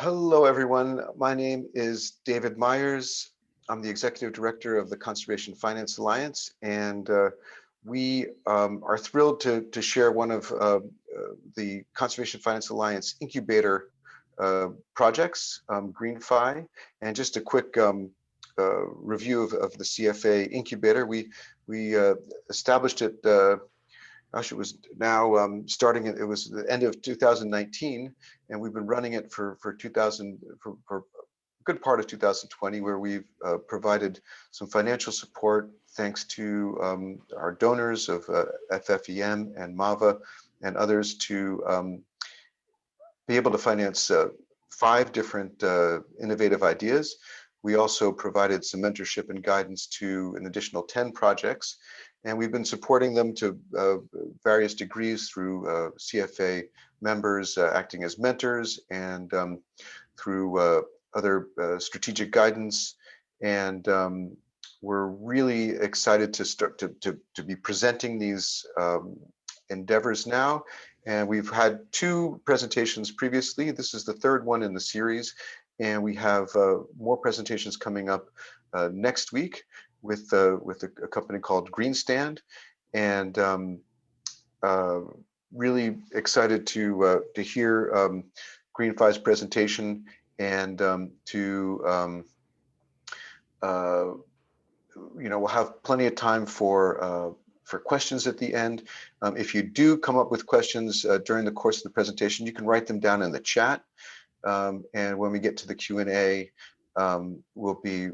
Hello, everyone. My name is David Myers. I'm the Executive Director of the Conservation Finance Alliance, and we are thrilled to share one of the Conservation Finance Alliance Incubator projects, Greenfi. And just a quick review of the CFA Incubator. We established it, gosh, it was now starting, it was the end of 2019, and we've been running it for a good part of 2020, where we've provided some financial support thanks to our donors of FFEM and MAVA and others to be able to finance 5 different innovative ideas. We also provided some mentorship and guidance to an additional 10 projects, and we've been supporting them to various degrees through CFA members acting as mentors, and through other strategic guidance. And we're really excited to start to be presenting these endeavors now. And we've had 2 presentations previously. This is the 3rd one in the series, and we have more presentations coming up next week with a company called Greenstand, and really excited to hear Greenfi's presentation, and we'll have plenty of time for questions at the end. If you do come up with questions during the course of the presentation, you can write them down in the chat. And when we get to the Q&A, we'll be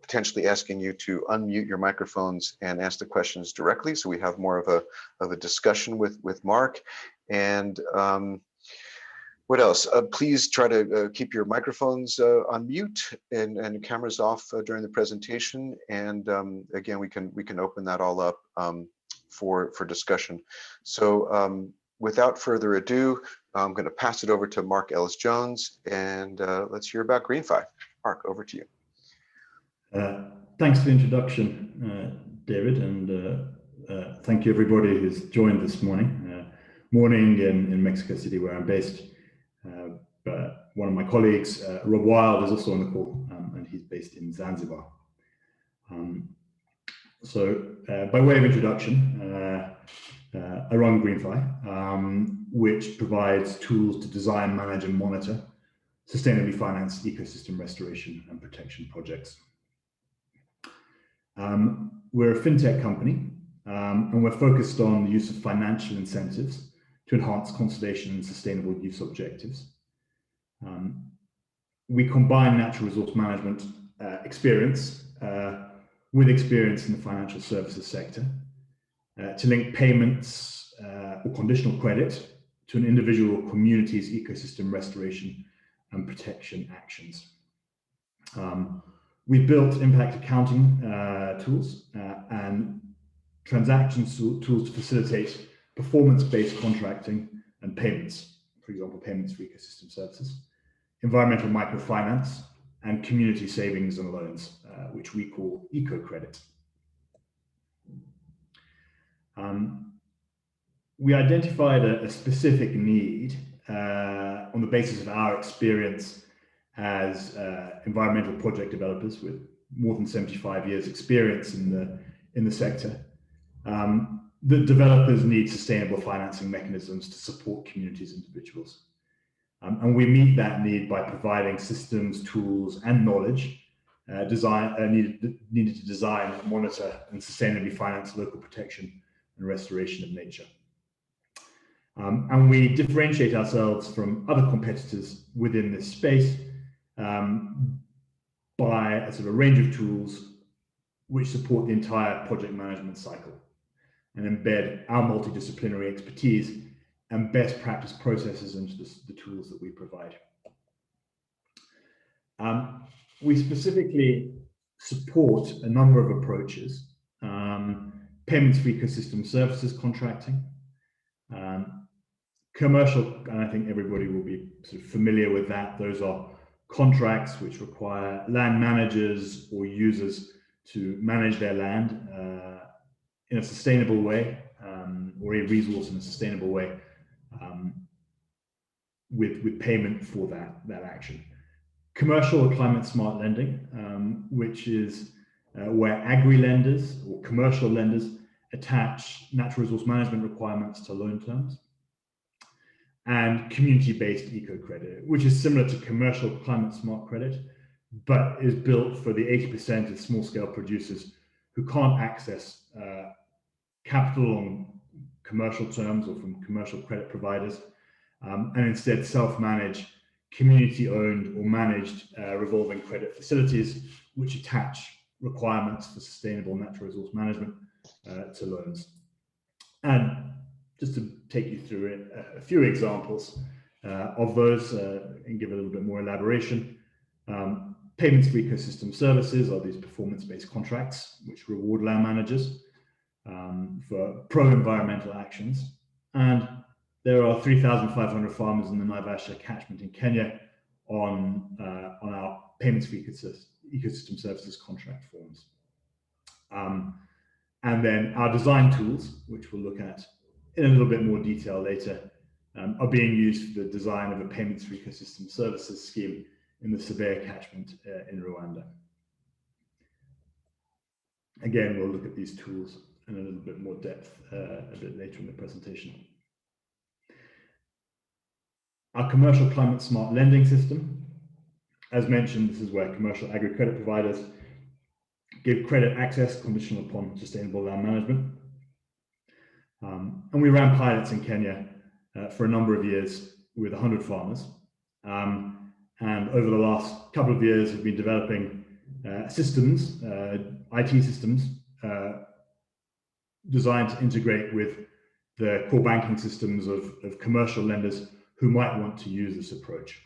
potentially asking you to unmute your microphones and ask the questions directly, so we have more of a discussion with Mark. And what else? Please try to keep your microphones on mute and cameras off during the presentation. And again, we can open that all up for discussion. So without further ado, I'm going to pass it over to Mark Ellis-Jones, and let's hear about Greenfi. Mark, over to you. Thanks for the introduction, David, and thank you everybody who's joined this morning. Morning in Mexico City, where I'm based. But one of my colleagues, Rob Wild, is also on the call, and he's based in Zanzibar. So by way of introduction, I run Greenfi, which provides tools to design, manage, and monitor sustainably financed ecosystem restoration and protection projects. We're a fintech company, and we're focused on the use of financial incentives to enhance conservation and sustainable use objectives. We combine natural resource management experience with experience in the financial services sector to link payments or conditional credit to an individual or community's ecosystem restoration and protection actions. We've built impact accounting tools and transaction tools to facilitate performance-based contracting and payments, for example, payments for ecosystem services, environmental microfinance, and community savings and loans, which we call eco-credit. We identified a specific need on the basis of our experience as environmental project developers with more than 75 years experience in the sector. The developers need sustainable financing mechanisms to support communities and individuals. And we meet that need by providing systems, tools, and knowledge needed to design, monitor, and sustainably finance local protection and restoration of nature. And we differentiate ourselves from other competitors within this space by a sort of range of tools which support the entire project management cycle and embed our multidisciplinary expertise and best practice processes into the tools that we provide. We specifically support a number of approaches: payments for ecosystem services contracting, commercial, and I think everybody will be sort of familiar with that. Those are contracts which require land managers or users to manage their land in a sustainable way, or a resource in a sustainable way, with payment for that action. Commercial or climate smart lending, which is where agri-lenders or commercial lenders attach natural resource management requirements to loan terms. And community-based eco-credit, which is similar to commercial climate smart credit, but is built for the 80% of small-scale producers who can't access capital on commercial terms or from commercial credit providers, and instead self-manage community-owned or managed revolving credit facilities, which attach requirements for sustainable natural resource management to loans. And just to take you through a few examples of those and give a little bit more elaboration. Payments for ecosystem services are these performance-based contracts which reward land managers for pro-environmental actions. And there are 3,500 farmers in the Naivasha catchment in Kenya on our payments for ecosystem services contract forms. And then our design tools, which we'll look at in a little bit more detail later, are being used for the design of a payments for ecosystem services scheme in the Severe catchment in Rwanda. Again, we'll look at these tools in a little bit more depth a bit later in the presentation. Our commercial climate smart lending system, as mentioned, this is where commercial agri-credit providers give credit access conditional upon sustainable land management. And we ran pilots in Kenya for a number of years with 100 farmers. And over the last couple of years, we've been developing systems, IT systems, designed to integrate with the core banking systems of commercial lenders who might want to use this approach.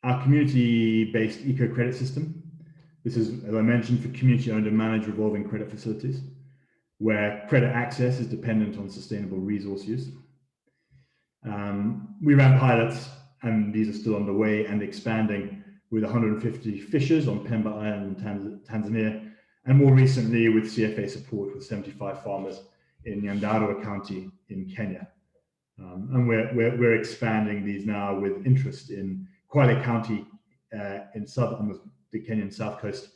Our community-based eco-credit system. This is, as I mentioned, for community-owned and managed revolving credit facilities, where credit access is dependent on sustainable resource use. We ran pilots, and these are still underway and expanding, with 150 fishers on Pemba Island in Tanzania, and more recently with CFA support with 75 farmers in Nyandarua County in Kenya. And we're expanding these now with interest in Kwale County on the Kenyan south coast,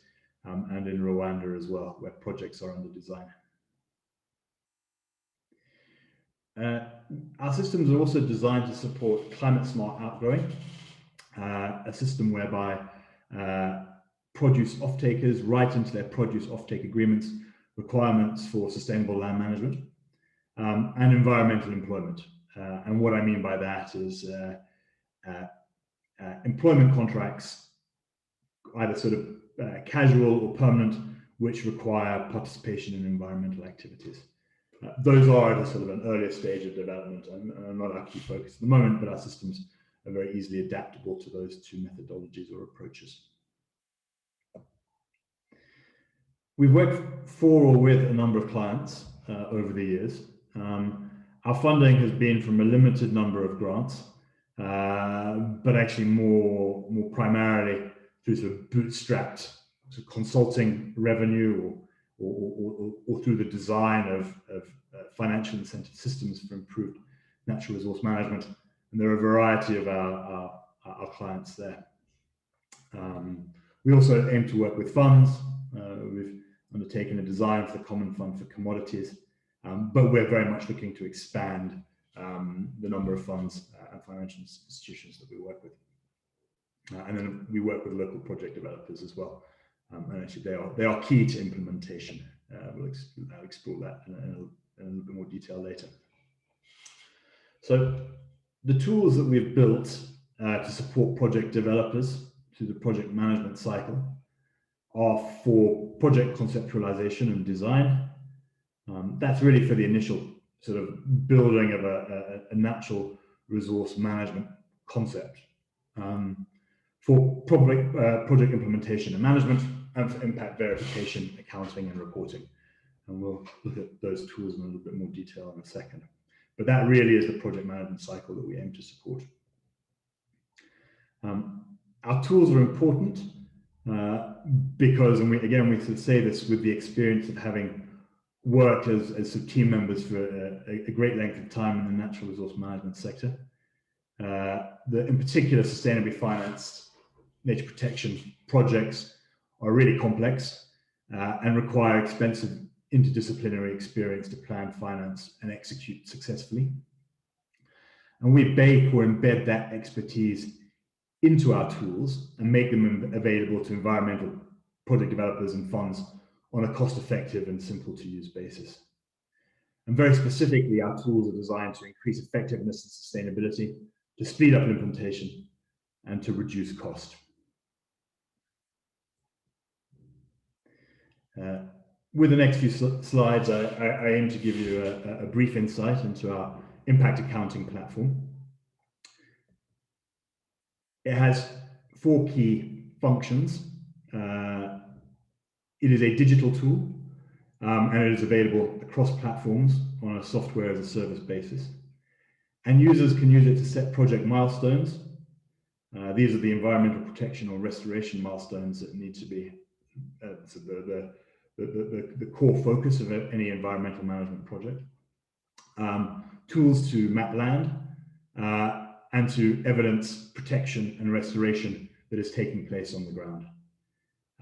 and in Rwanda as well, where projects are under design. Our systems are also designed to support climate smart outgrowing, a system whereby produce off-takers write into their produce off-take agreements requirements for sustainable land management and environmental employment. And what I mean by that is employment contracts, either sort of casual or permanent, which require participation in environmental activities. Those are at a sort of an earlier stage of development and not our key focus at the moment, but our systems are very easily adaptable to those two methodologies or approaches. We've worked for or with a number of clients over the years. Our funding has been from a limited number of grants, but actually more primarily through sort of bootstrapped sort of consulting revenue or through the design of financial incentive systems for improved natural resource management. And there are a variety of our clients there. We also aim to work with funds. We've undertaken a design for the Common Fund for Commodities, but we're very much looking to expand the number of funds and financial institutions that we work with. And then we work with local project developers as well. And actually they are key to implementation. I'll explore that in a little bit more detail later. So the tools that we've built to support project developers through the project management cycle are for project conceptualization and design. That's really for the initial sort of building of a natural resource management concept. For project implementation and management, and for impact verification, accounting, and reporting. And we'll look at those tools in a little bit more detail in a second. But that really is the project management cycle that we aim to support. Our tools are important because, and we sort of say this with the experience of having worked as sort of team members for a great length of time in the natural resource management sector. In particular, sustainably financed nature protection projects are really complex and require expensive interdisciplinary experience to plan, finance, and execute successfully. And we bake or embed that expertise into our tools and make them available to environmental project developers and funds on a cost-effective and simple-to-use basis. And very specifically, our tools are designed to increase effectiveness and sustainability, to speed up implementation, and to reduce cost. With the next few slides, I aim to give you a brief insight into our impact accounting platform. It has 4 key functions. It is a digital tool, and it is available across platforms on a software as a service basis. And users can use it to set project milestones. These are the environmental protection or restoration milestones that need to be the core focus of any environmental management project. Tools to map land and to evidence protection and restoration that is taking place on the ground.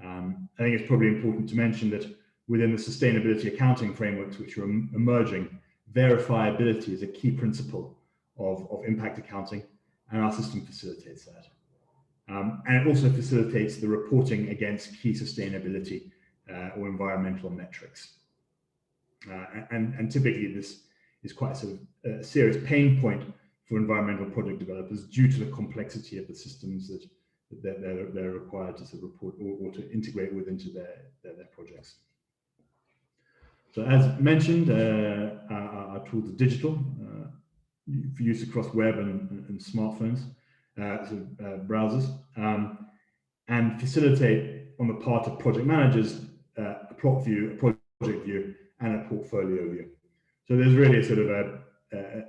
I think it's probably important to mention that within the sustainability accounting frameworks which are emerging, verifiability is a key principle of impact accounting, and our system facilitates that. And it also facilitates the reporting against key sustainability or environmental metrics. And typically this is quite a sort of serious pain point for environmental project developers due to the complexity of the systems that they're required to sort of report or to integrate into their projects. So as mentioned, our tools are digital for use across web and smartphones, browsers, and facilitate on the part of project managers a prop view, a project view, and a portfolio view. So there's really a sort of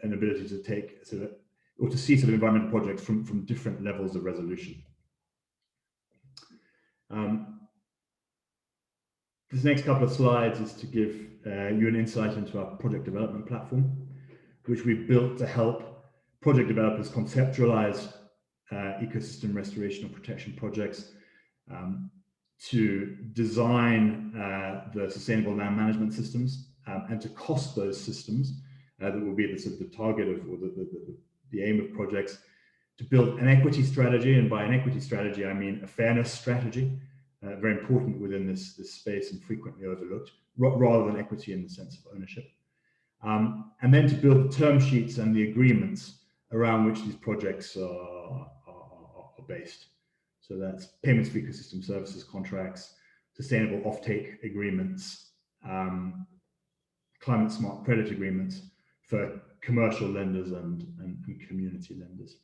an ability to take sort of, or to see sort of environmental projects from different levels of resolution. This next couple of slides is to give you an insight into our project development platform, which we've built to help project developers conceptualize ecosystem restoration or protection projects, to design the sustainable land management systems, and to cost those systems that will be the sort of the target of, or the aim of projects, to build an equity strategy. And by an equity strategy, I mean a fairness strategy, very important within this space and frequently overlooked, rather than equity in the sense of ownership. And then to build the term sheets and the agreements around which these projects are based. So that's payments for ecosystem services contracts, sustainable offtake agreements, climate smart credit agreements for commercial lenders and community lenders.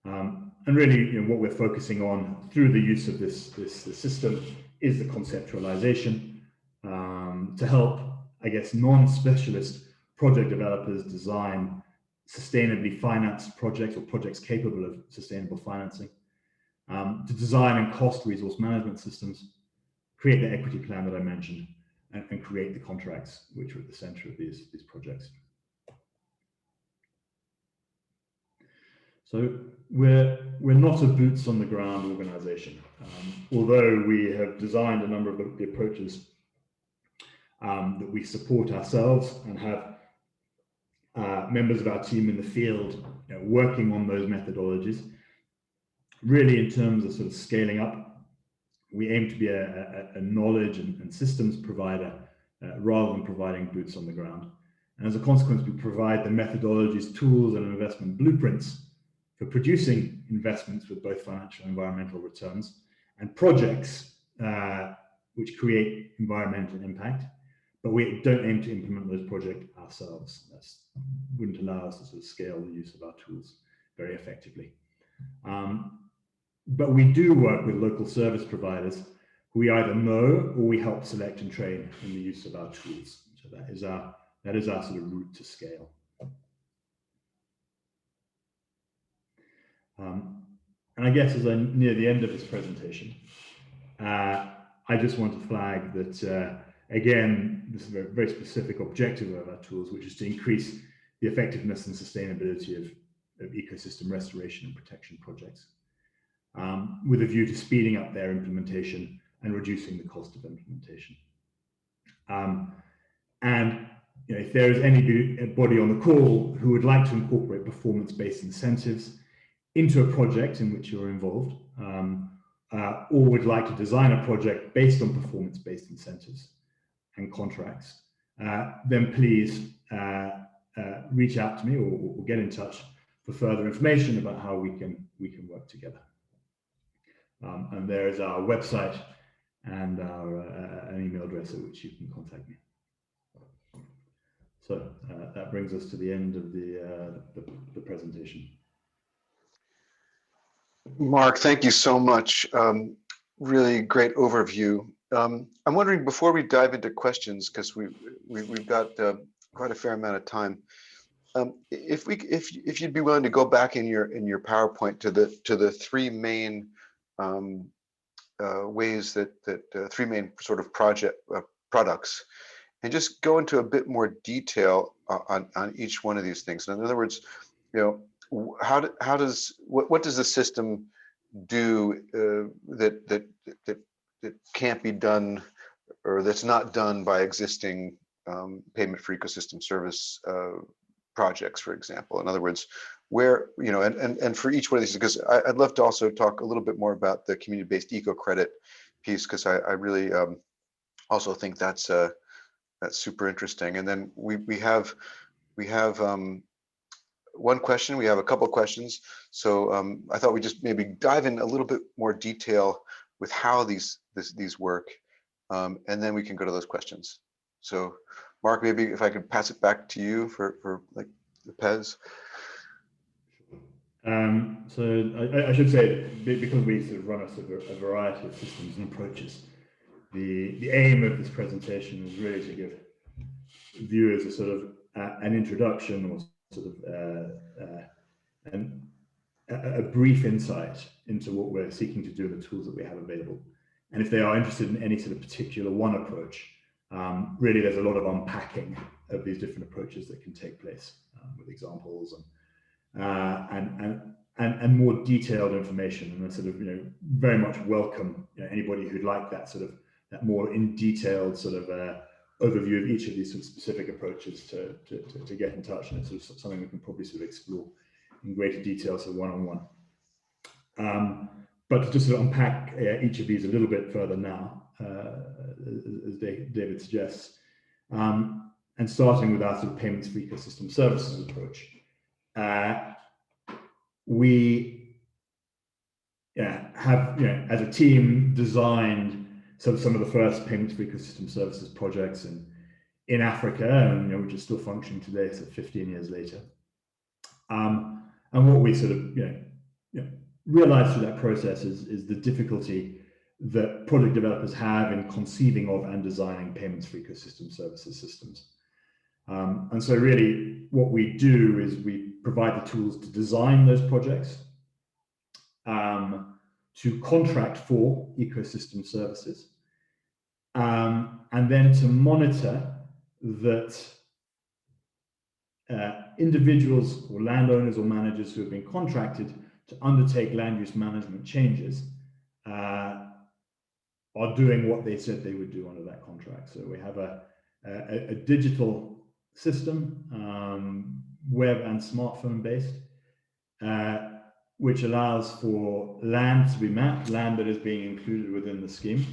And really, what we're focusing on through the use of this system is the conceptualization to help, I guess, non-specialist project developers design sustainably financed projects or projects capable of sustainable financing, to design and cost resource management systems, create the equity plan that I mentioned, and create the contracts which are at the center of these projects. So we're not a boots on the ground organization, although we have designed a number of the approaches that we support ourselves and have members of our team in the field working on those methodologies. Really, in terms of sort of scaling up, we aim to be a knowledge and systems provider rather than providing boots on the ground. And as a consequence, we provide the methodologies, tools, and investment blueprints for producing investments with both financial and environmental returns and projects which create environmental impact. But we don't aim to implement those projects ourselves. That wouldn't allow us to sort of scale the use of our tools very effectively. But we do work with local service providers who we either know or we help select and train in the use of our tools. So that is our sort of route to scale. And I guess as I near the end of this presentation, I just want to flag that again, this is a very specific objective of our tools, which is to increase the effectiveness and sustainability of ecosystem restoration and protection projects, with a view to speeding up their implementation and reducing the cost of implementation. And if there is anybody on the call who would like to incorporate performance-based incentives into a project in which you're involved, or would like to design a project based on performance-based incentives and contracts, then please reach out to me or get in touch for further information about how we can work together. And there is our website and our an email address at which you can contact me. So that brings us to the end of the presentation. Mark, thank you so much. Really great overview. I'm wondering, before we dive into questions, because we've got quite a fair amount of time, if you'd be willing to go back in your PowerPoint to the three main ways that three main sort of products, and just go into a bit more detail on each one of these things. In other words, what does the system do that can't be done, or that's not done by existing payment for ecosystem service projects, for example? In other words, where, and for each one of these, because I'd love to also talk a little bit more about the community-based eco credit piece, because I really also think that's super interesting. And then we have one question. We have a couple of questions, so I thought we'd just maybe dive in a little bit more detail with how these work, and then we can go to those questions. So, Mark, maybe if I could pass it back to you for like the PES. So I should say, because we sort of run a variety of systems and approaches, the aim of this presentation is really to give viewers a sort of an introduction, or sort of a brief insight into what we're seeking to do and the tools that we have available. And if they are interested in any sort of particular one approach, really there's a lot of unpacking of these different approaches that can take place with examples and more detailed information. And I sort of very much welcome anybody who'd like that sort of that more in detailed sort of overview of each of these sort of specific approaches to get in touch, and it's sort of something we can probably sort of explore in greater detail, so one-on-one. But to just sort of unpack each of these a little bit further now, as David suggests, and starting with our sort of payments for ecosystem services approach, we have, as a team, designed some of the first payments for ecosystem services projects in Africa, and which is still functioning today, so 15 years later. And what we sort of realized through that process is the difficulty that project developers have in conceiving of and designing payments for ecosystem services systems. And so really what we do is we provide the tools to design those projects, to contract for ecosystem services, and then to monitor that individuals or landowners or managers who have been contracted to undertake land use management changes are doing what they said they would do under that contract. So we have a digital system, web and smartphone based, which allows for land to be mapped, land that is being included within the scheme,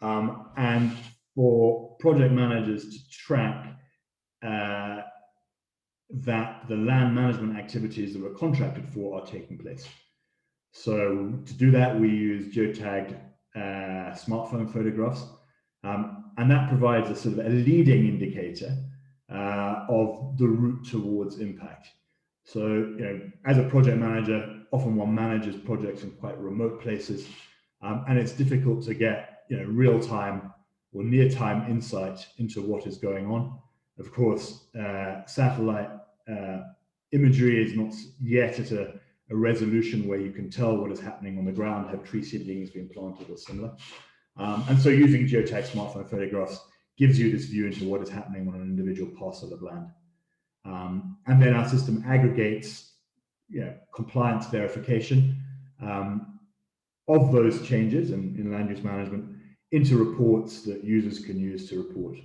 and for project managers to track that the land management activities that we're contracted for are taking place. So to do that, we use geotagged smartphone photographs, and that provides a sort of a leading indicator of the route towards impact. So, as a project manager, often one manages projects in quite remote places, and it's difficult to get real-time or near-time insight into what is going on. Of course, satellite imagery is not yet at a resolution where you can tell what is happening on the ground, have tree seedlings been planted or similar. And so using geotagged smartphone photographs gives you this view into what is happening on an individual parcel of land. And then our system aggregates compliance verification of those changes in land use management into reports that users can use to report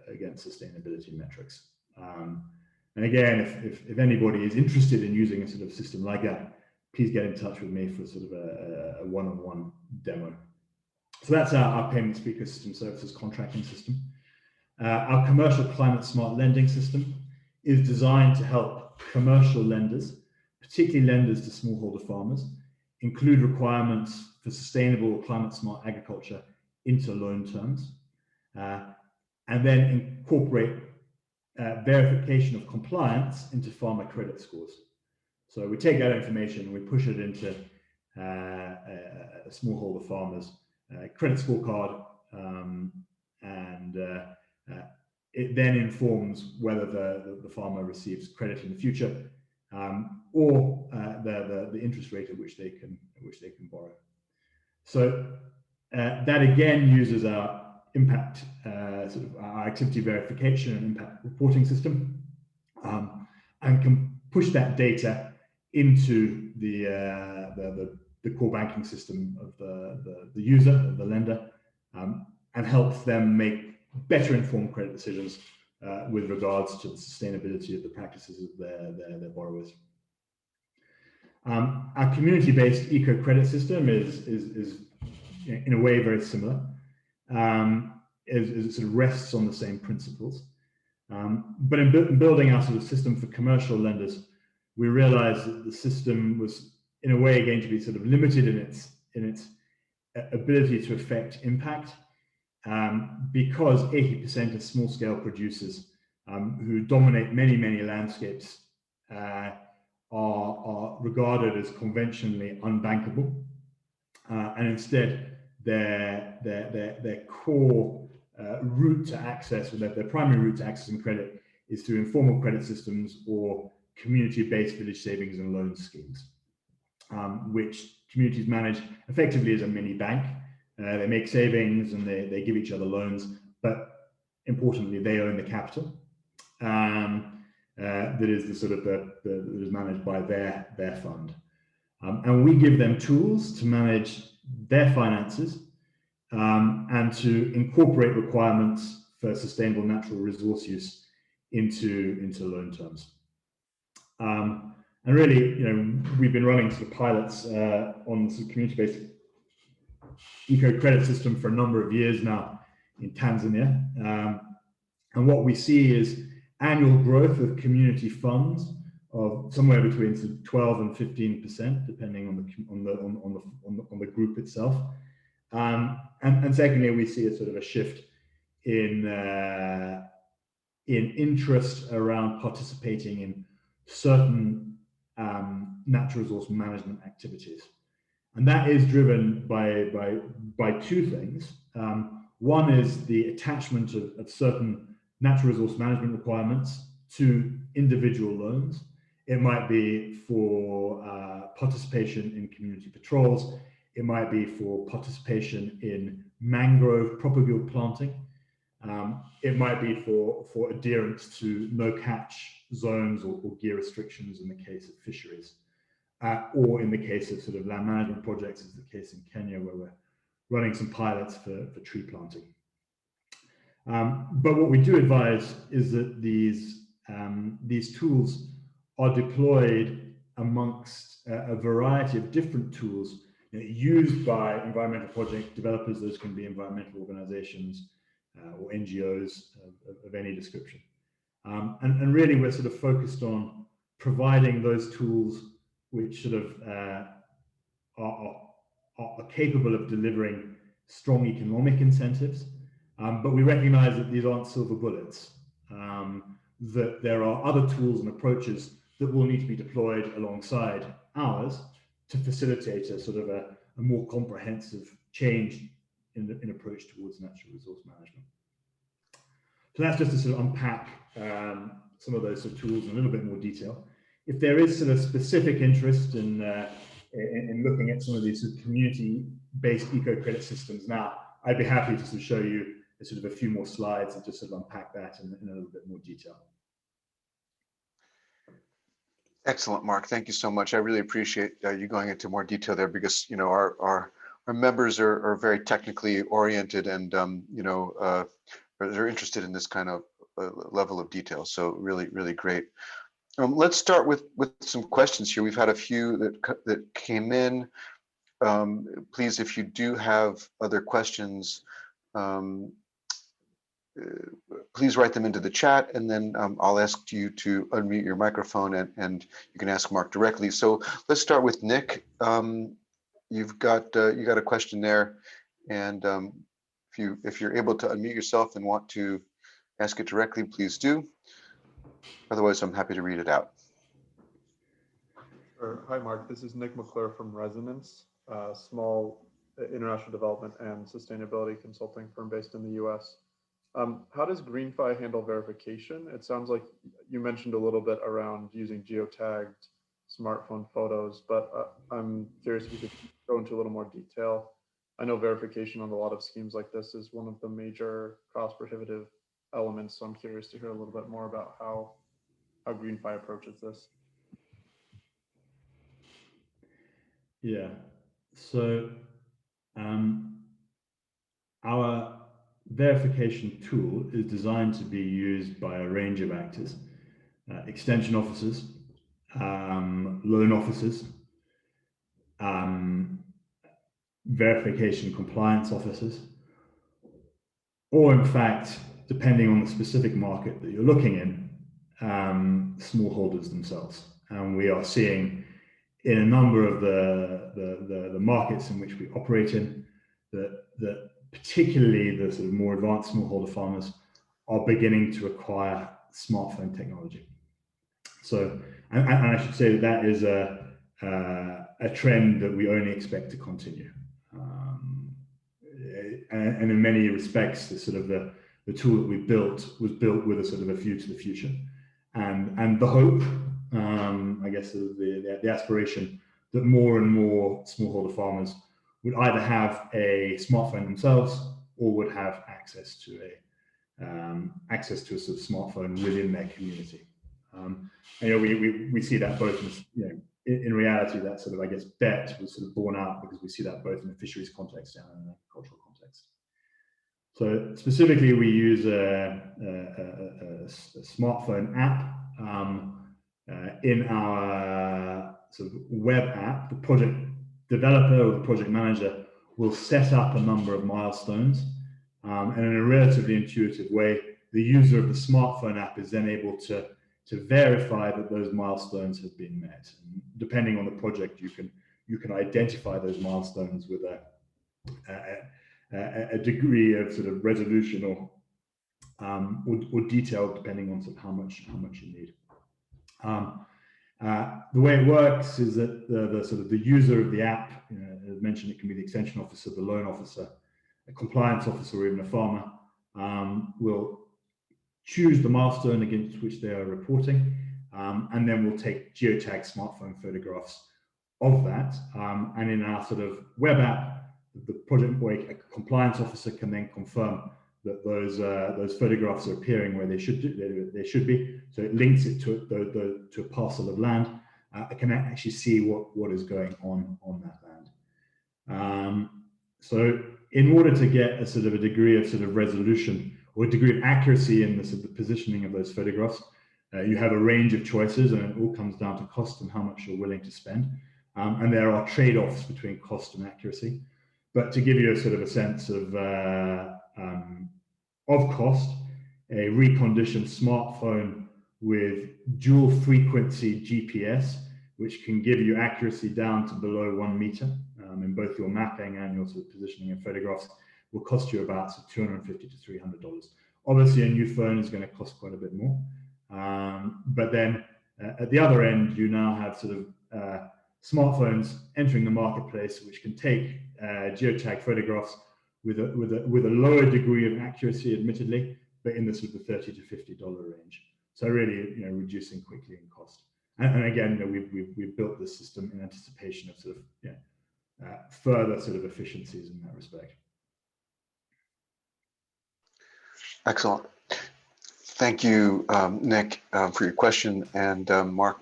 against sustainability metrics. And again, if anybody is interested in using a sort of system like that, please get in touch with me for sort of a one-on-one demo. So that's our payments for ecosystem services contracting system. Our commercial climate smart lending system is designed to help commercial lenders, particularly lenders to smallholder farmers, include requirements for sustainable climate smart agriculture into loan terms, and then incorporate verification of compliance into farmer credit scores. So we take that information and we push it into a smallholder farmer's credit scorecard, and it then informs whether the farmer receives credit in the future, or the interest rate at which they can borrow. So that again uses our impact, sort of our activity verification and impact reporting system, and can push that data into the core banking system of the user, of the lender, and helps them make better informed credit decisions with regards to the sustainability of the practices of their borrowers. Our community-based eco-credit system is in a way very similar. It sort of rests on the same principles. But in building our sort of system for commercial lenders, we realized that the system was in a way going to be sort of limited in its ability to affect impact, because 80% of small-scale producers who dominate many landscapes are regarded as conventionally unbankable, and instead their core route to access, or their primary route to accessing credit, is through informal credit systems or community-based village savings and loan schemes, which communities manage effectively as a mini bank. They make savings and they give each other loans, but importantly, they own the capital. That is the sort of that is managed by their fund, and we give them tools to manage their finances, and to incorporate requirements for sustainable natural resource use into loan terms. And really, we've been running sort of pilots on the community-based eco-credit system for a number of years now in Tanzania, and what we see is annual growth of community funds of somewhere between 12 and 15%, depending on the group itself. And secondly, we see a sort of a shift in interest around participating in certain natural resource management activities, and that is driven by two things. One is the attachment of certain natural resource management requirements to individual loans. It might be for participation in community patrols. It might be for participation in mangrove propagule planting. It might be for adherence to no-catch zones or gear restrictions in the case of fisheries, or in the case of sort of land management projects, as the case in Kenya, where we're running some pilots for tree planting. But what we do advise is that these tools are deployed amongst a variety of different tools used by environmental project developers. Those can be environmental organizations or NGOs of any description. And really, we're sort of focused on providing those tools which sort of are capable of delivering strong economic incentives. But we recognize that these aren't silver bullets, that there are other tools and approaches that will need to be deployed alongside ours to facilitate a sort of a more comprehensive change in approach towards natural resource management. So that's just to sort of unpack some of those sort of tools in a little bit more detail. If there is sort of specific interest in looking at some of these sort of community-based eco-credit systems now, I'd be happy to sort of show you sort of a few more slides and just sort of unpack that in a little bit more detail. Excellent, Mark. Thank you so much. I really appreciate you going into more detail there, because our members are very technically oriented, and they're interested in this kind of level of detail. So really great. Let's start with some questions here. We've had a few that came in. Please, if you do have other questions, please write them into the chat, and then I'll ask you to unmute your microphone and you can ask Mark directly. So let's start with Nick. You've got a question there, and if you're able to unmute yourself and want to ask it directly, please do. Otherwise, I'm happy to read it out. Sure. Hi, Mark. This is Nick McClure from Resonance, a small international development and sustainability consulting firm based in the US. How does Greenfi handle verification? It sounds like you mentioned a little bit around using geotagged smartphone photos, but I'm curious if you could go into a little more detail. I know verification on a lot of schemes like this is one of the major cost prohibitive elements, so I'm curious to hear a little bit more about how Greenfi approaches this. Yeah, so our verification tool is designed to be used by a range of actors, extension officers, loan officers, verification compliance officers, or in fact, depending on the specific market that you're looking in, smallholders themselves. And we are seeing in a number of the markets in which we operate in that particularly the sort of more advanced smallholder farmers are beginning to acquire smartphone technology. So, and I should say that is a trend that we only expect to continue. And in many respects, the sort of the tool that we built was built with a sort of a view to the future, and the hope, I guess, the aspiration that more and more smallholder farmers would either have a smartphone themselves or would have access to a sort of smartphone within their community. And, we see that both as, in reality, that sort of, I guess, bet was sort of borne out because we see that both in a fisheries context and in an agricultural context. So specifically, we use a smartphone app in our sort of web app. The project developer or the project manager will set up a number of milestones, and in a relatively intuitive way, the user of the smartphone app is then able to verify that those milestones have been met. And depending on the project, you can identify those milestones with a degree of sort of resolution or detail, depending on sort of how much you need. The way it works is that the sort of the user of the app, as mentioned, it can be the extension officer, the loan officer, a compliance officer, or even a farmer, will choose the milestone against which they are reporting, and then we'll take geotagged smartphone photographs of that. And in our sort of web app, the project a compliance officer can then confirm that those photographs are appearing where they should be. So it links it to a parcel of land. I can actually see what is going on that land. So in order to get a sort of a degree of sort of resolution or a degree of accuracy in the sort of positioning of those photographs, you have a range of choices, and it all comes down to cost and how much you're willing to spend. And there are trade-offs between cost and accuracy. But to give you a sort of a sense of cost, a reconditioned smartphone with dual frequency GPS, which can give you accuracy down to below 1 meter in both your mapping and your sort of positioning and photographs, will cost you about $250 to $300. Obviously, a new phone is going to cost quite a bit more. But then at the other end, you now have sort of smartphones entering the marketplace, which can take geotagged photographs with a lower degree of accuracy, admittedly, but in the sort of $30 to $50 range. So really, reducing quickly in cost. And again, we've built this system in anticipation of sort of further sort of efficiencies in that respect. Excellent. Thank you, Nick, for your question, and Mark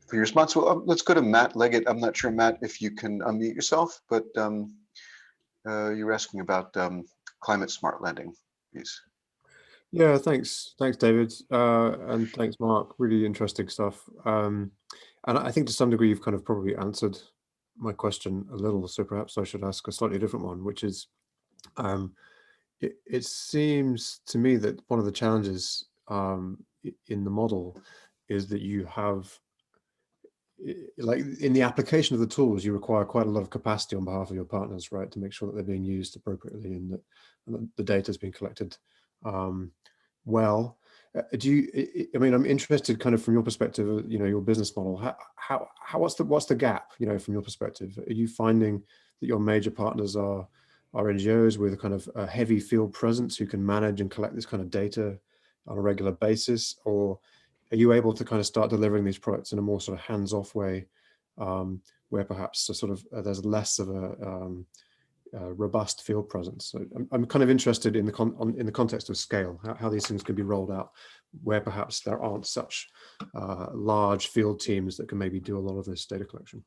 for your response. Well, let's go to Matt Leggett. I'm not sure, Matt, if you can unmute yourself, but you were asking about climate smart lending, please. Yeah, thanks, David, and thanks, Mark. Really interesting stuff. And I think to some degree you've kind of probably answered my question a little, so perhaps I should ask a slightly different one, which is, it seems to me that one of the challenges in the model is that you have, like in the application of the tools, you require quite a lot of capacity on behalf of your partners, right, to make sure that they're being used appropriately and that the data is being collected well. Do you? I mean, I'm interested, kind of from your perspective, your business model. What's the gap, from your perspective? Are you finding that your major partners are NGOs with a kind of a heavy field presence who can manage and collect this kind of data on a regular basis, or are you able to kind of start delivering these products in a more sort of hands-off way, where perhaps there's less of a robust field presence? So I'm kind of interested in the context of scale, how these things can be rolled out, where perhaps there aren't such large field teams that can maybe do a lot of this data collection.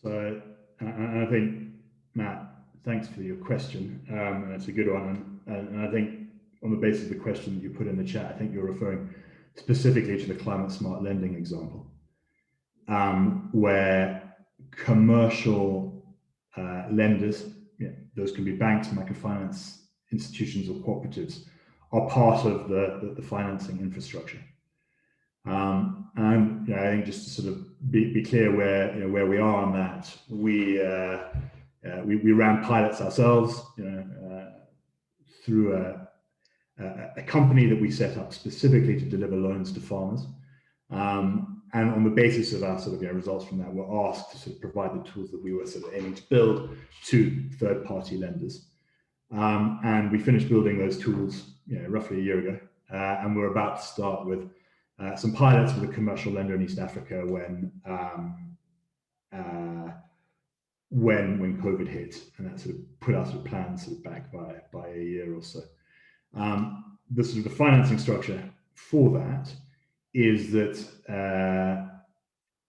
So, and I think, Matt, thanks for your question. And it's a good one. And I think on the basis of the question that you put in the chat, I think you're referring specifically to the climate smart lending example, where commercial lenders, those can be banks, microfinance institutions, or cooperatives, are part of the financing infrastructure. And I think just to sort of be clear where we are on that, we ran pilots ourselves, through a company that we set up specifically to deliver loans to farmers. And on the basis of our results from that, we're asked to sort of provide the tools that we were sort of aiming to build to third-party lenders. And we finished building those tools, roughly a year ago, and we're about to start with some pilots with a commercial lender in East Africa when COVID hit, and that sort of put our sort of plans sort of back by a year or so. The sort of the financing structure for that is that,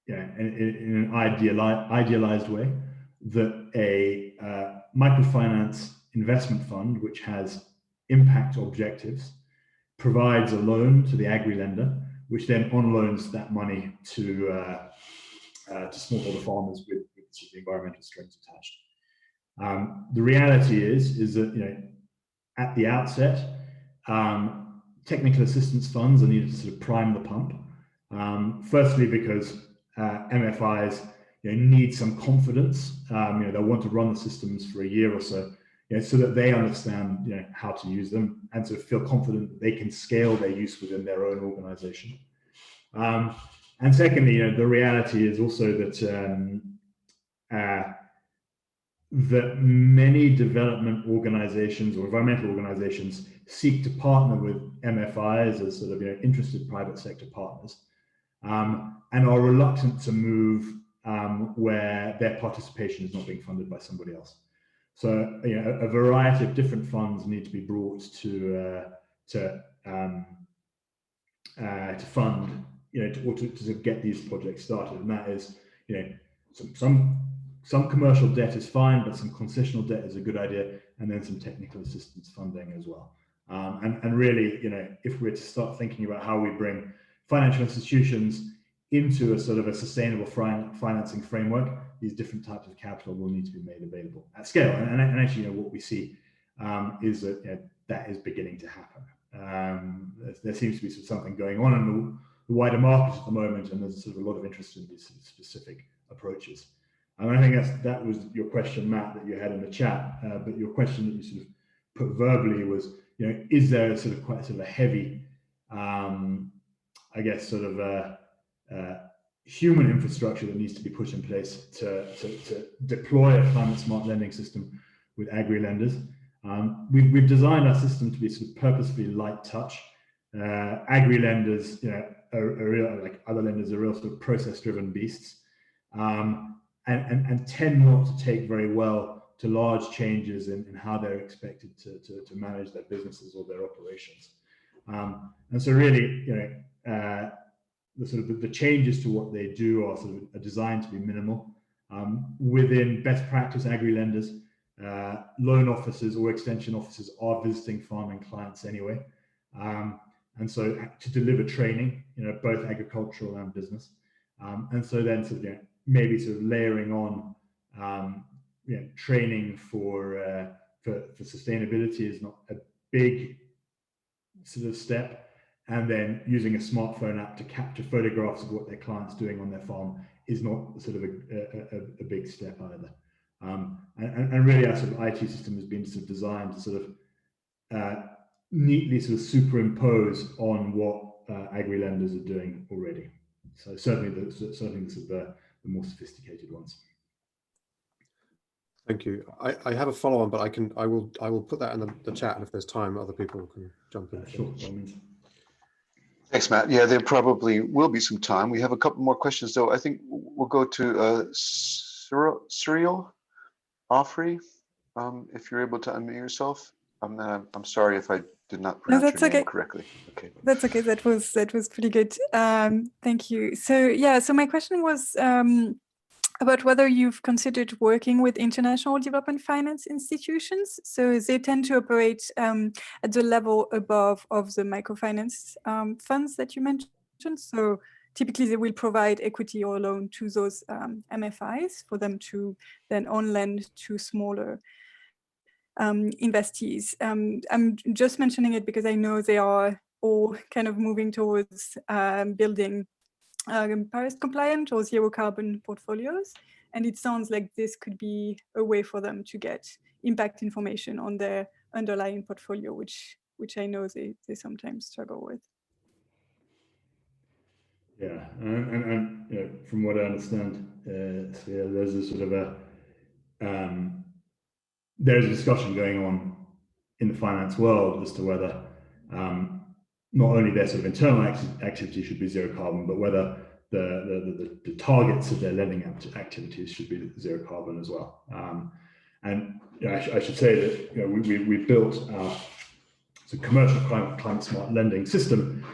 in an idealized way, that a microfinance investment fund, which has impact objectives, provides a loan to the agri-lender, which then on-loans that money to smallholder farmers with sort of environmental strings attached. The reality is that, at the outset, technical assistance funds are needed to sort of prime the pump. Firstly, because MFIs need some confidence. They'll want to run the systems for a year or so, so that they understand how to use them and sort of feel confident that they can scale their use within their own organization. And secondly, the reality is also that that many development organizations or environmental organizations seek to partner with MFIs as sort of interested private sector partners, and are reluctant to move where their participation is not being funded by somebody else. So a variety of different funds need to be brought to fund, to get these projects started, and that is, some commercial debt is fine, but some concessional debt is a good idea, and then some technical assistance funding as well. And really, if we're to start thinking about how we bring financial institutions into a sort of a sustainable financing framework, these different types of capital will need to be made available at scale. And actually, what we see is that that is beginning to happen. There seems to be something going on in the wider market at the moment, and there's sort of a lot of interest in these specific approaches. And I think that was your question, Matt, that you had in the chat. But your question that you sort of put verbally was, is there a sort of quite sort of a heavy, I guess, sort of human infrastructure that needs to be put in place to deploy a climate smart lending system with agri lenders? We've designed our system to be sort of purposefully light touch. Agri lenders, are real, like other lenders, are real sort of process driven beasts. And tend not to take very well large changes in how they're expected to manage their businesses or their operations. And so really, the changes to what they do are designed to be minimal. Within best practice agri-lenders, loan officers or extension officers are visiting farming clients anyway. And so to deliver training, both agricultural and business. And so then maybe layering on training for sustainability is not a big step. And then using a smartphone app to capture photographs of what their client's doing on their farm is not a big step either. And really our IT system has been designed to neatly superimpose on what agri-lenders are doing already. So certainly the more sophisticated ones. Thank you. I have a follow-on, but I will put that in the chat, and if there's time, other people can jump in. Sure. Thanks, Matt. Yeah, there probably will be some time. We have a couple more questions, though. I think we'll go to Cyril Offrey, if you're able to unmute yourself. I'm sorry if I did not pronounce your name correctly. Okay. That's okay. That was pretty good. Thank you. So my question was about whether you've considered working with international development finance institutions. So they tend to operate at the level above of the microfinance funds that you mentioned. So typically they will provide equity or loan to those MFIs for them to then on lend to smaller investees. I'm just mentioning it because I know they are all kind of moving towards building Paris compliant or zero carbon portfolios. And it sounds like this could be a way for them to get impact information on their underlying portfolio, which I know they sometimes struggle with. Yeah, and from what I understand, there's there's a discussion going on in the finance world as to whether not only their internal activity should be zero carbon, but whether the targets of their lending activities should be zero carbon as well. And I should say that we built our commercial climate smart lending system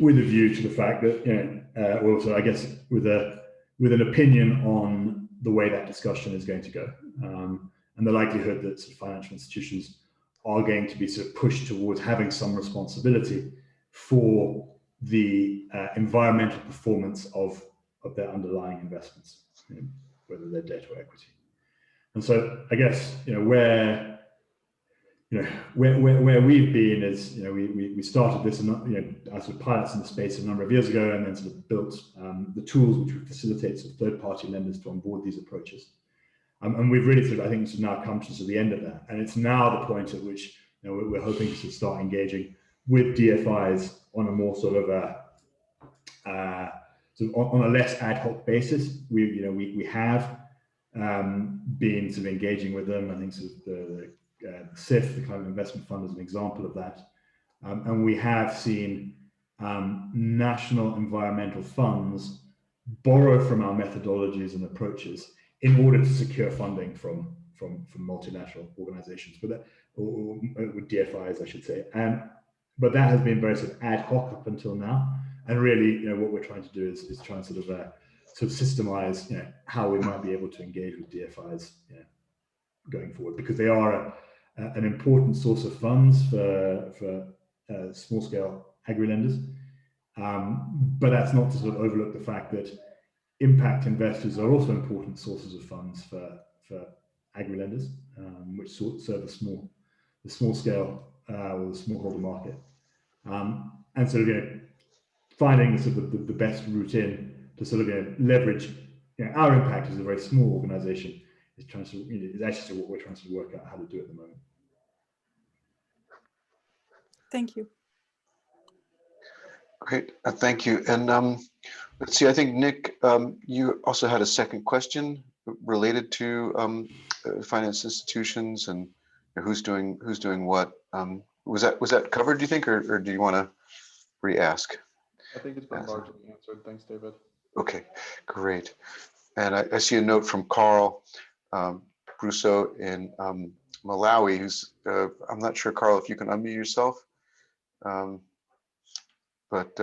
with a view to the fact that also I guess with an opinion on the way that discussion is going to go, and the likelihood that financial institutions are going to be pushed towards having some responsibility for the environmental performance of their underlying investments, whether they're debt or equity. And so I guess where we've been is we started this as pilots in the space a number of years ago, and then built the tools which would facilitate third-party lenders to onboard these approaches. And we've really I think now come to the end of that, and it's now the point at which we're hoping to start engaging with DFIs on a more on a less ad hoc basis. We have been engaging with them. I think the CIF, the Climate Investment Fund, is an example of that, and we have seen national environmental funds borrow from our methodologies and approaches in order to secure funding from multinational organizations, or with DFIs, I should say. But that has been very ad hoc up until now. And really, what we're trying to do is try and systemize, how we might be able to engage with DFIs going forward, because they are an important source of funds for small-scale agri-lenders. But that's not to overlook the fact that impact investors are also important sources of funds for agri-lenders, which serve the small scale or the smallholder market. And finding the best route in to leverage our impact as a very small organization is actually what we're trying to work out how to do at the moment. Thank you. Great, thank you. And let's see, I think Nick, you also had a second question related to finance institutions and who's doing what. Was that covered, do you think, or do you want to re-ask? I think it's been largely answered. Thanks, David. Okay, great. And I see a note from Carl Brusso in Malawi, who's, I'm not sure, Carl, if you can unmute yourself. But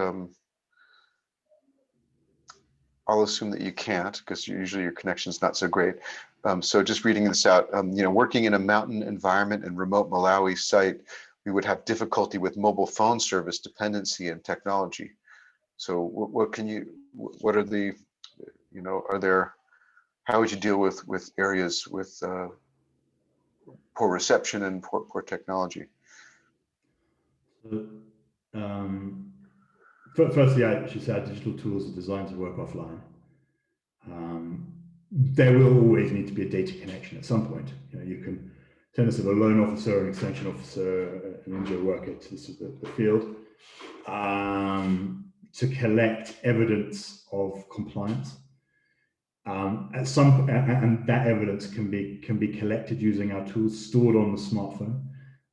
I'll assume that you can't, because usually your connection is not so great. So just reading this out, working in a mountain environment and remote Malawi site, we would have difficulty with mobile phone service dependency and technology. So what are the, are there, how would you deal with areas with poor reception and poor technology? Firstly, I should say our digital tools are designed to work offline. There will always need to be a data connection at some point. You can send a sort of loan officer, an extension officer, an NGO worker to the field to collect evidence of compliance. And that evidence can be collected using our tools, stored on the smartphone,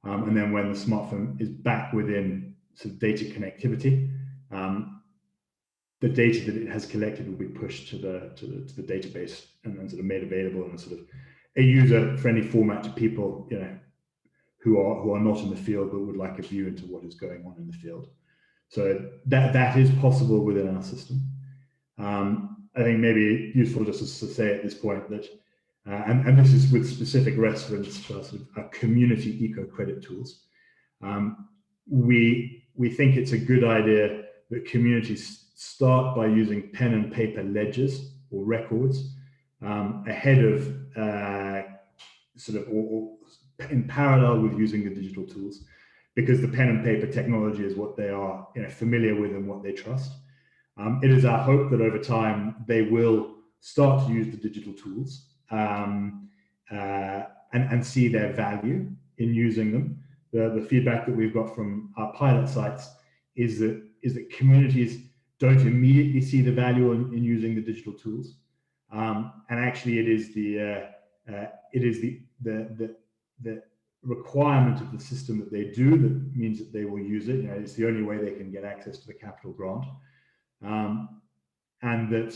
and then when the smartphone is back within sort of data connectivity, the data that it has collected will be pushed to the database and then sort of made available in a sort of a user-friendly format to people who are not in the field but would like a view into what is going on in the field. So that is possible within our system. I think maybe useful just to say at this point that, and this is with specific reference to our community eco-credit tools. We think it's a good idea that communities start by using pen and paper ledgers or records ahead of or in parallel with using the digital tools, because the pen and paper technology is what they are familiar with and what they trust. It is our hope that over time they will start to use the digital tools and see their value in using them. The feedback that we've got from our pilot sites is that communities don't immediately see the value in using the digital tools, and actually it is the requirement of the system that they do that means that they will use it. It's the only way they can get access to the capital grant, and that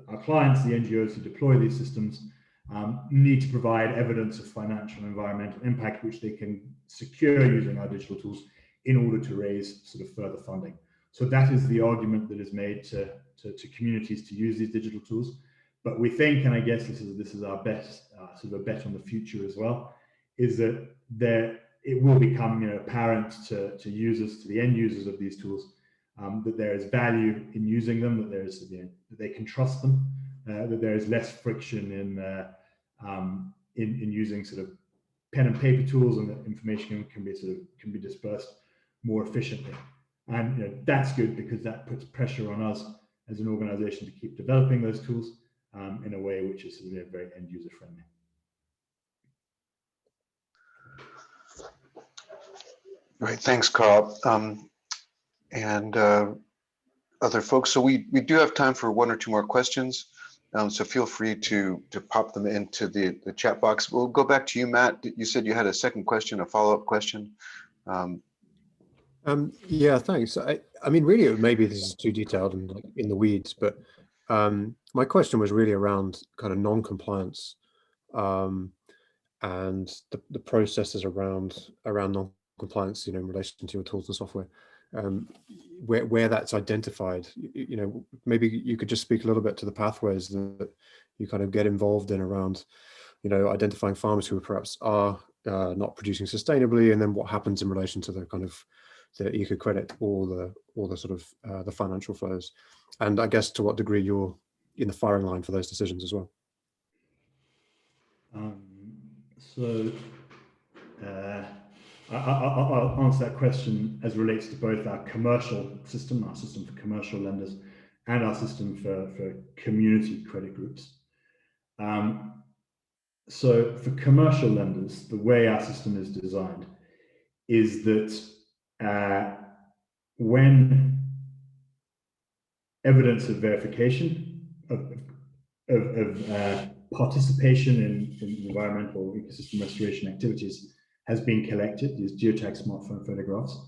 our clients, the NGOs who deploy these systems, need to provide evidence of financial and environmental impact, which they can secure using our digital tools in order to raise sort of further funding. So that is the argument that is made to communities to use these digital tools. But we think, and I guess this is our best sort of a bet on the future as well, is that it will become apparent to users, to the end users of these tools, that there is value in using them, that there is that they can trust them, that there is less friction in using sort of pen and paper tools, and that information can be dispersed more efficiently. And that's good, because that puts pressure on us as an organization to keep developing those tools in a way which is very end user friendly. Right, thanks, Carl. And other folks. So we do have time for one or two more questions. So feel free to pop them into the chat box. We'll go back to you, Matt. You said you had a second question, a follow-up question. Yeah, thanks. I mean, really, maybe this is too detailed and like in the weeds, but my question was really around kind of non-compliance and the processes around non-compliance, in relation to your tools and software, where that's identified. Maybe you could just speak a little bit to the pathways that you kind of get involved in around, identifying farmers who perhaps are not producing sustainably, and then what happens in relation to the kind of the eco credit or the sort of the financial flows, and I guess to what degree you're in the firing line for those decisions as well. I'll answer that question as relates to both our commercial system, our system for commercial lenders, and our system for community credit groups. So for commercial lenders, the way our system is designed is that when evidence of verification of participation in environmental ecosystem restoration activities has been collected, these geotag smartphone photographs,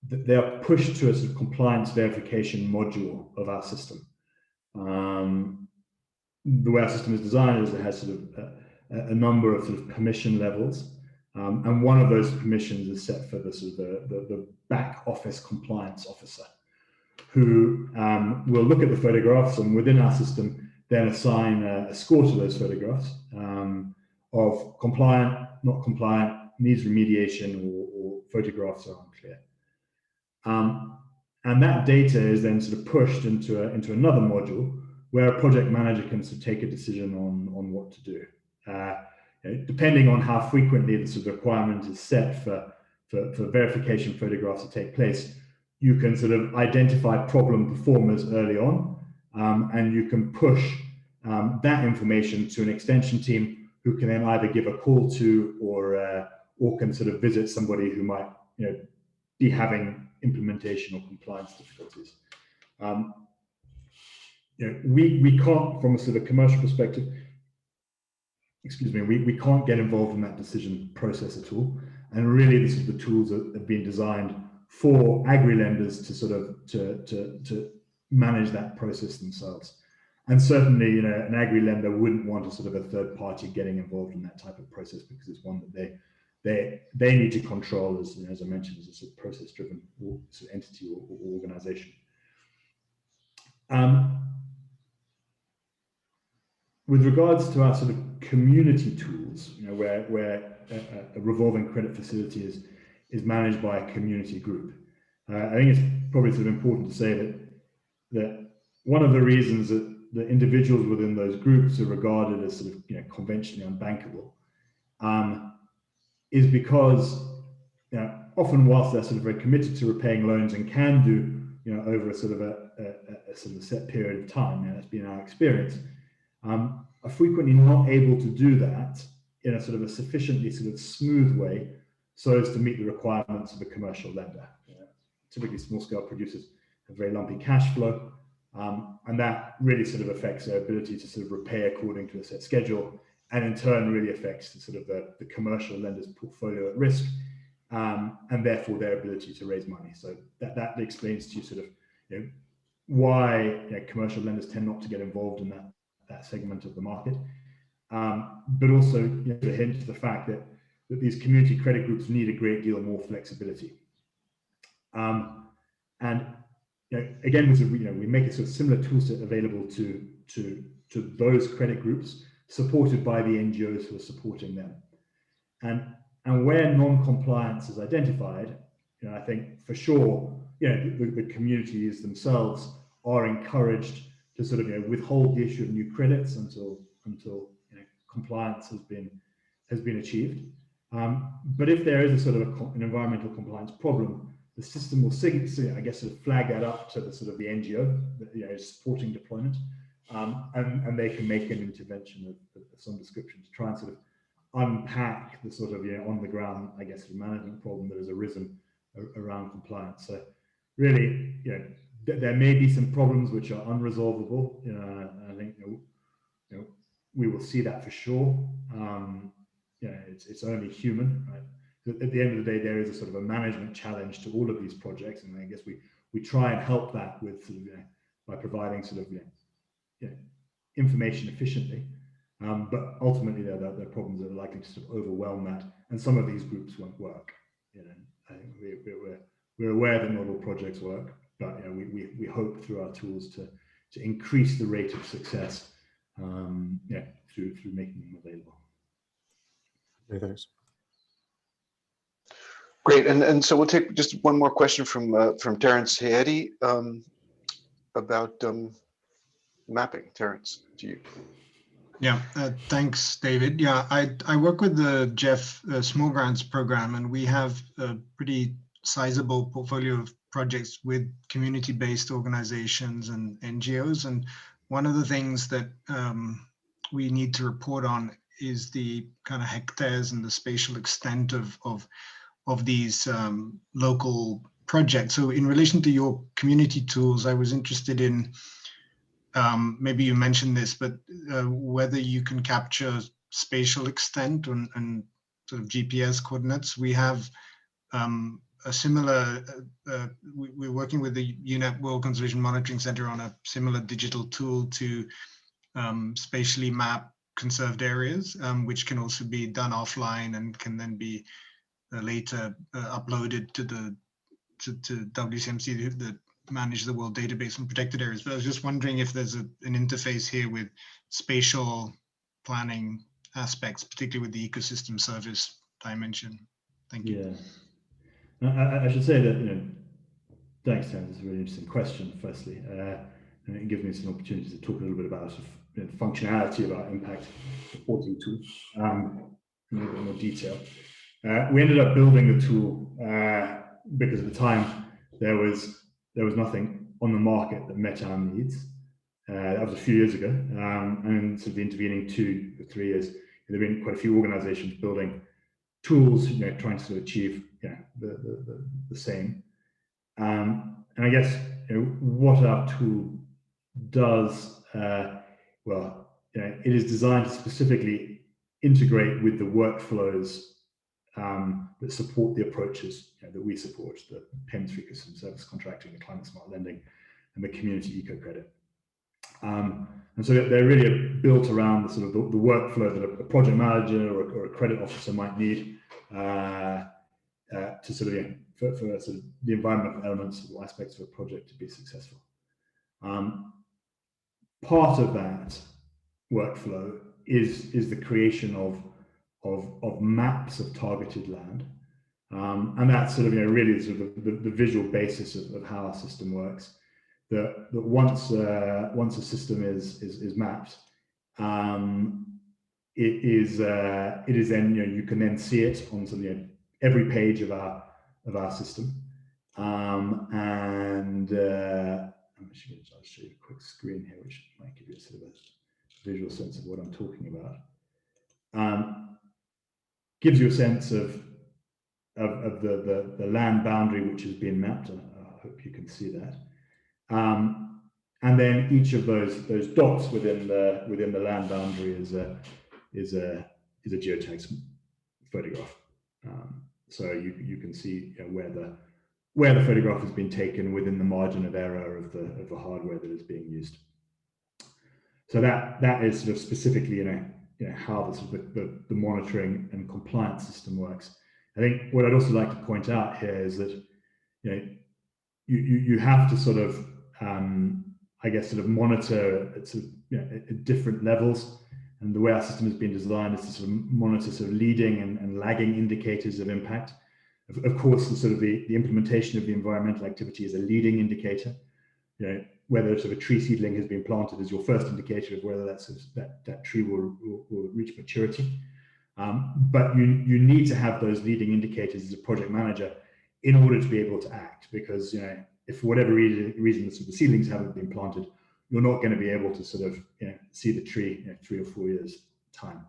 they are pushed to a sort of compliance verification module of our system. the way our system is designed is it has sort of a number of sort of permission levels. And one of those permissions is set for the sort of the back office compliance officer, who will look at the photographs and within our system then assign a score to those photographs of compliant, not compliant, needs remediation, or photographs are unclear. And that data is then sort of pushed into another module where a project manager can sort of take a decision on what to do. Depending on how frequently the sort of requirement is set for verification photographs to take place, you can sort of identify problem performers early on, and you can push that information to an extension team who can then either give a call to or can sort of visit somebody who might be having implementation or compliance difficulties. We can't, from a sort of commercial perspective, we can't get involved in that decision process at all. And really, this is the tools that have been designed for agri-lenders to sort of to manage that process themselves. And certainly, an agri-lender wouldn't want a sort of a third party getting involved in that type of process, because it's one that they need to control as I mentioned, as a sort of process-driven sort of entity or organization. With regards to our sort of community tools, where a revolving credit facility is managed by a community group, I think it's probably sort of important to say that one of the reasons that the individuals within those groups are regarded as sort of conventionally unbankable is because often, whilst they're sort of very committed to repaying loans and can do over a sort of a set period of time, that's been our experience, are frequently not able to do that in a sort of a sufficiently sort of smooth way so as to meet the requirements of a commercial lender. Typically, small-scale producers have very lumpy cash flow, and that really sort of affects their ability to sort of repay according to a set schedule, and in turn really affects the sort of the commercial lender's portfolio at risk, and therefore their ability to raise money. So that explains to you sort of why commercial lenders tend not to get involved in that segment of the market, but also to hint to the fact that these community credit groups need a great deal more flexibility. And again, we make a sort of similar toolset available to those credit groups, supported by the NGOs who are supporting them. And where non-compliance is identified, I think for sure, the communities themselves are encouraged to sort of withhold the issue of new credits until compliance has been achieved. But if there is a sort of an environmental compliance problem, the system will sort of flag that up to the sort of the NGO that is supporting deployment, and they can make an intervention of some description to try and sort of unpack the sort of on the ground, management problem that has arisen around compliance. So really, there may be some problems which are unresolvable. I think we will see that for sure. It's only human, right? At the end of the day, there is a sort of a management challenge to all of these projects, and I guess we try and help that with sort of, by providing sort of information efficiently. But ultimately, there are problems that are likely to sort of overwhelm that, and some of these groups won't work. I think we're aware that not all projects work, but we hope through our tools to increase the rate of success through making them available. Many thanks. Great, and so we'll take just one more question from Terence Hayedi about mapping. Terence, to you. Yeah, thanks, David. Yeah, I work with the Jeff Small Grants program, and we have a pretty sizable portfolio of projects with community-based organizations and NGOs. And one of the things that we need to report on is the kind of hectares and the spatial extent of these local projects. So in relation to your community tools, I was interested in, maybe you mentioned this, but whether you can capture spatial extent and sort of GPS coordinates. We have a similar, we're working with the UNEP World Conservation Monitoring Center on a similar digital tool to spatially map conserved areas, which can also be done offline and can then be later uploaded to WCMC that manage the world database on protected areas. But I was just wondering if there's an interface here with spatial planning aspects, particularly with the ecosystem service dimension. Thank you. Yeah, I should say that, thanks, Terence. It's a really interesting question, firstly. And it gives me some opportunity to talk a little bit about the functionality of our impact reporting tool in a little bit more detail. We ended up building the tool because at the time there was nothing on the market that met our needs. That was a few years ago, and sort of the intervening 2 or 3 years, there have been quite a few organizations building tools, trying to achieve the same. And I guess what our tool does, well, it is designed to specifically integrate with the workflows that support the approaches that we support, the payments for ecosystem service contracting, the climate smart lending, and the community eco credit. And so they're really built around the sort of the workflow that a project manager or a credit officer might need to sort of for sort of the environmental elements or aspects of a project to be successful. Part of that workflow is the creation of maps of targeted land, and that's sort of really sort of the visual basis of how our system works. That once a system is mapped, it is then you can then see it on sort of every page of our system, and I'll show you a quick screen here, which might give you a sort of a visual sense of what I'm talking about. Gives you a sense of the land boundary which has been mapped, and I hope you can see that. And then each of those dots within the land boundary is a geotagged photograph. So you can see where the photograph has been taken within the margin of error of the hardware that is being used. So that is sort of specifically how the monitoring and compliance system works. I think what I'd also like to point out here is that you have to sort of I guess sort of monitor at sort of at different levels, and the way our system has been designed is to sort of monitor sort of leading and lagging indicators of impact. Of course, the implementation of the environmental activity is a leading indicator. Whether sort of a tree seedling has been planted is your first indicator of whether that tree will reach maturity. But you need to have those leading indicators as a project manager in order to be able to act, because if for whatever reason the seedlings haven't been planted, you're not going to be able to sort of see the tree 3 or 4 years time.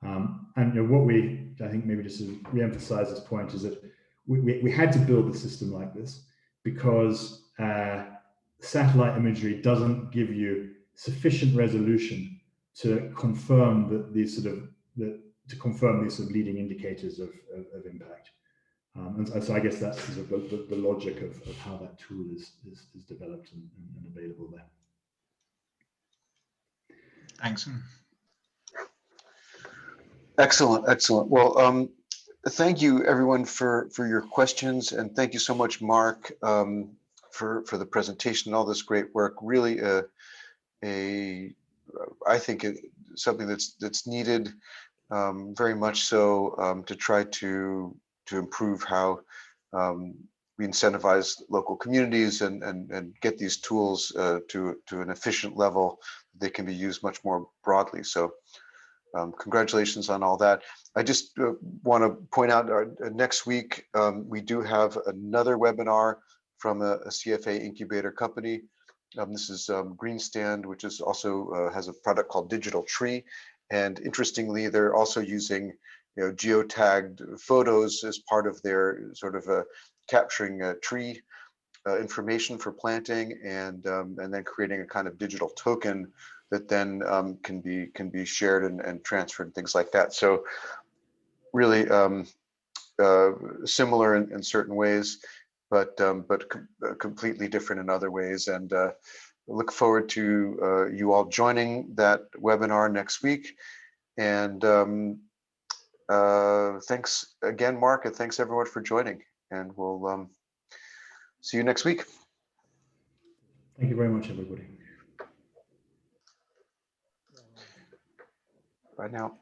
And what I think maybe just to re-emphasize this point is that we had to build the system like this because satellite imagery doesn't give you sufficient resolution to confirm that these sort of leading indicators of impact. And so I guess that's sort of the logic of how that tool is developed and available there. Thanks. Excellent. Well, thank you everyone for your questions, and thank you so much, Mark, for the presentation and all this great work. Really, I think something that's needed very much so to try to improve how we incentivize local communities and get these tools to an efficient level that they can be used much more broadly. So congratulations on all that. I just want to point out next week we do have another webinar from a CFA incubator company. This is Greenstand, which is also has a product called Digital Tree. And interestingly, they're also using geotagged photos as part of their sort of capturing tree information for planting, and then creating a kind of digital token that then can be shared and transferred and things like that. So really similar in certain ways, but completely different in other ways. And look forward to you all joining that webinar next week. And thanks again, Mark, and thanks everyone for joining. And we'll see you next week. Thank you very much, everybody. Bye now.